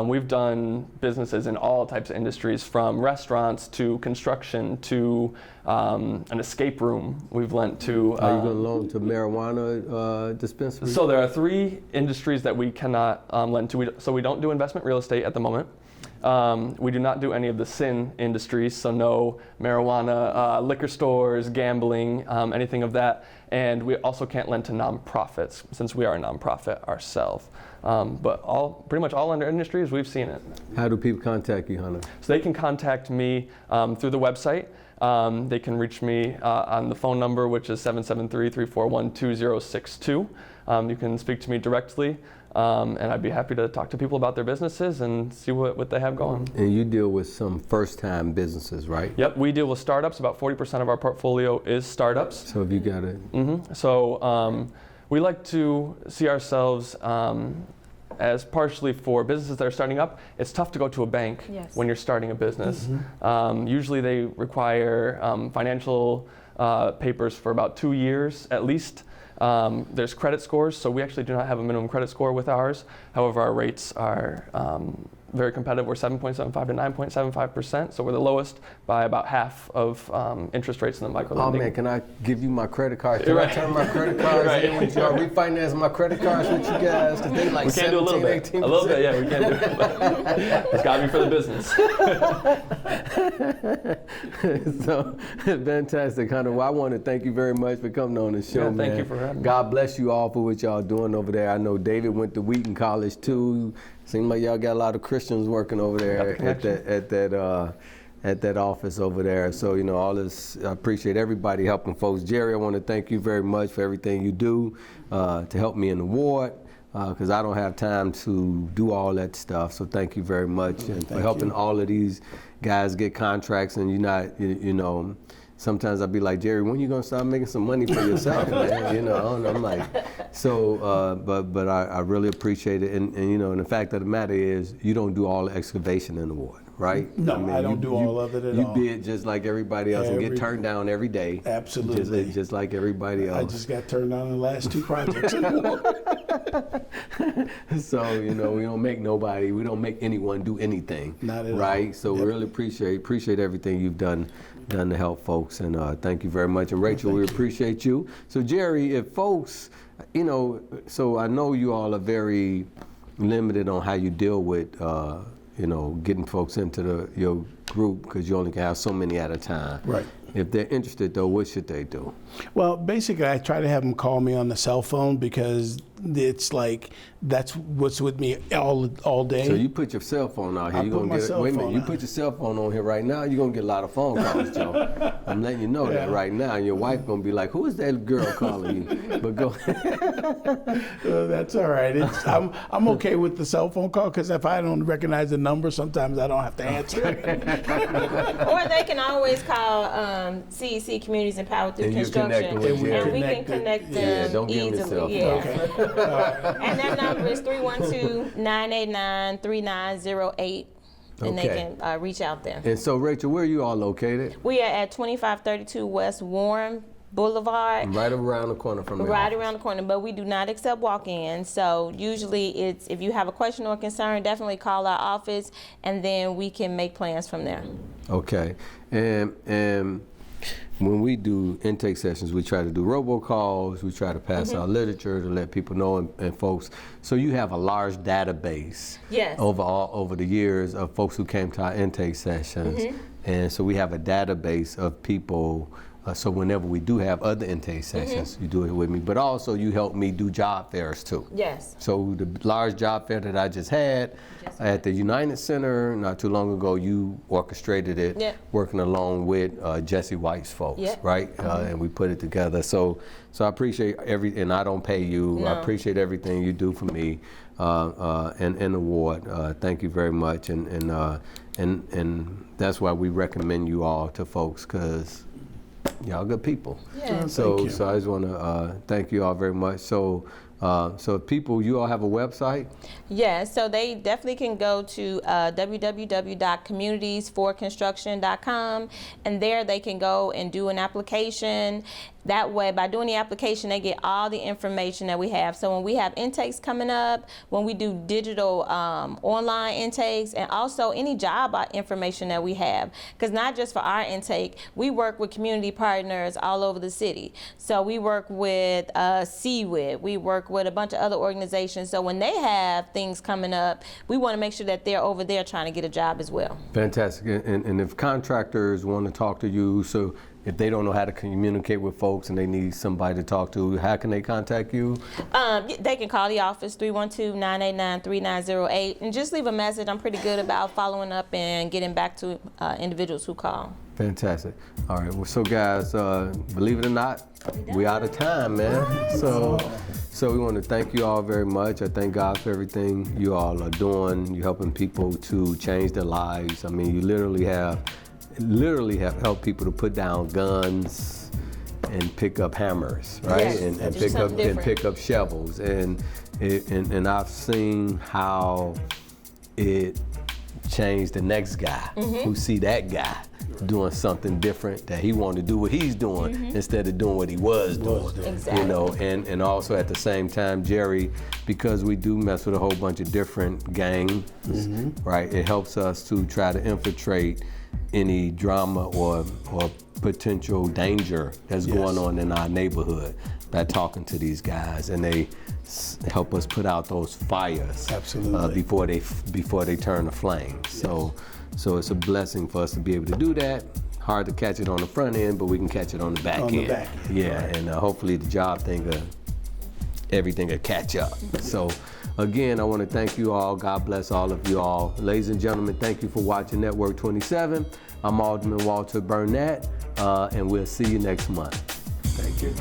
We've done businesses in all types of industries, from restaurants to construction to an escape room. We've lent to. Are you going to loan to marijuana dispensaries? So there are 3 industries that we cannot lend to. So we don't do investment real estate at the moment. We do not do any of the sin industries, so no marijuana, liquor stores, gambling, anything of that. And we also can't lend to nonprofits since we are a nonprofit ourselves. But pretty much all under industries, we've seen it. How do people contact you, Hunter? So they can contact me through the website. They can reach me on the phone number, which is 773-341-2062. You can speak to me directly, and I'd be happy to talk to people about their businesses and see what they have going. And you deal with some first-time businesses, right? Yep, we deal with startups. About 40% of our portfolio is startups. So if you got it. So we like to see ourselves as partially for businesses that are starting up. It's tough to go to a bank when you're starting a business. Usually they require financial papers for about 2 years at least. There's credit scores, so we actually do not have a minimum credit score with ours. However, our rates are very competitive. We're 7.75 to 9.75%, so we're the lowest by about half of interest rates in the microlending. Oh man, can I give you my credit card? Can I turn my credit cards in with y'all? Refinance my credit cards with you guys? Because they like 17, 18%. A little bit, yeah, we can do it. It's got to be for the business. So, fantastic, Hunter. Well, I want to thank you very much for coming on the show, man. Thank you for having me. God bless you all for what y'all doing over there. I know David went to Wheaton College too. Seems like y'all got a lot of Christians working over there at that office over there. So, you know, all this, I appreciate everybody helping folks. Jerry, I want to thank you very much for everything you do to help me in the ward, because I don't have time to do all that stuff. So thank you very much, and for helping all of these guys get contracts. And you're not, you know, sometimes I'll be like, Jerry, when you gonna start making some money for yourself, man? You know, and I'm like, so, but I really appreciate it. And you know, and the fact of the matter is, you don't do all the excavation in the ward, right? No, I mean, I don't do all of it at all. You bid just like everybody else and get turned down every day. Absolutely. Just like everybody else. I just got turned down in the last 2 projects. So, you know, we don't make anyone do anything. Not at all. Right? So we really appreciate everything you've done to help folks, and thank you very much. And Rachel, we appreciate you. So Jerry, if folks, you know, so I know you all are very limited on how you deal with, you know, getting folks into your group, because you only can have so many at a time. Right. If they're interested, though, what should they do? Well, basically, I try to have them call me on the cell phone, because it's like that's what's with me all day. So you put your cell phone out here. You put your cell phone on here right now, you're gonna get a lot of phone calls, Joe. I'm letting you know that right now. And your wife gonna be like, "Who is that girl calling you?" But go. That's all right. I'm okay with the cell phone call, because if I don't recognize the number, sometimes I don't have to answer it. Or they can always call CEC Communities Empowered Through And you Construction, connect them with and we can connect them don't give me easily. cell Okay. And that number is 312-989-3908, and they can reach out there. And so, Rachel, where are you all located? We are at 2532 West Warren Boulevard. Right around the corner from the Right office. around the corner, but we do not accept walk-ins. So usually it's, if you have a question or concern, definitely call our office, and then we can make plans from there. Okay. And when we do intake sessions, we try to do robocalls, we try to pass out literature to let people know, and folks. So you have a large database over the years of folks who came to our intake sessions. And so we have a database of people. So whenever we do have other intake sessions, you do it with me. But also you help me do job fairs too. Yes. So the large job fair that I just had at the United Center not too long ago, you orchestrated it, working along with Jesse White's folks, right? And we put it together. So I appreciate and I don't pay you. No. I appreciate everything you do for me and the ward. Thank you very much. And that's why we recommend you all to folks, because y'all good people. Yeah. So I just want to thank you all very much. So people, you all have a website? Yeah, so they definitely can go to www.communitiesforconstruction.com, and there they can go and do an application. That way, by doing the application, they get all the information that we have. So when we have intakes coming up, when we do digital online intakes, and also any job information that we have, because not just for our intake, we work with community partners all over the city. So we work with CWIT, we work with a bunch of other organizations. So when they have things coming up, we want to make sure that they're over there trying to get a job as well. Fantastic. And if contractors want to talk to you, so if they don't know how to communicate with folks and they need somebody to talk to, how can they contact you? They can call the office, 312-989-3908, and just leave a message. I'm pretty good about following up and getting back to individuals who call. Fantastic. All right. Well, so guys, believe it or not, we out of time, man. So we want to thank you all very much. I thank God for everything you all are doing. You're helping people to change their lives. I mean, you literally have helped people to put down guns and pick up hammers, right? Yes, and do pick up shovels. And I've seen how it changed the next guy who see that guy doing something different, that he wanted to do what he's doing instead of doing what he was doing. Exactly. You know, and also at the same time, Jerry, because we do mess with a whole bunch of different gangs, right? It helps us to try to infiltrate any drama or potential danger that's going on in our neighborhood by talking to these guys, and they help us put out those fires before they turn to flames. So it's a blessing for us to be able to do that. Hard to catch it on the front end, but we can catch it on the back end. Yeah, right. And hopefully the job thing, everything will catch up. So again, I want to thank you all. God bless all of you all. Ladies and gentlemen, thank you for watching Network 27. I'm Alderman Walter Burnett, and we'll see you next month. Thank you.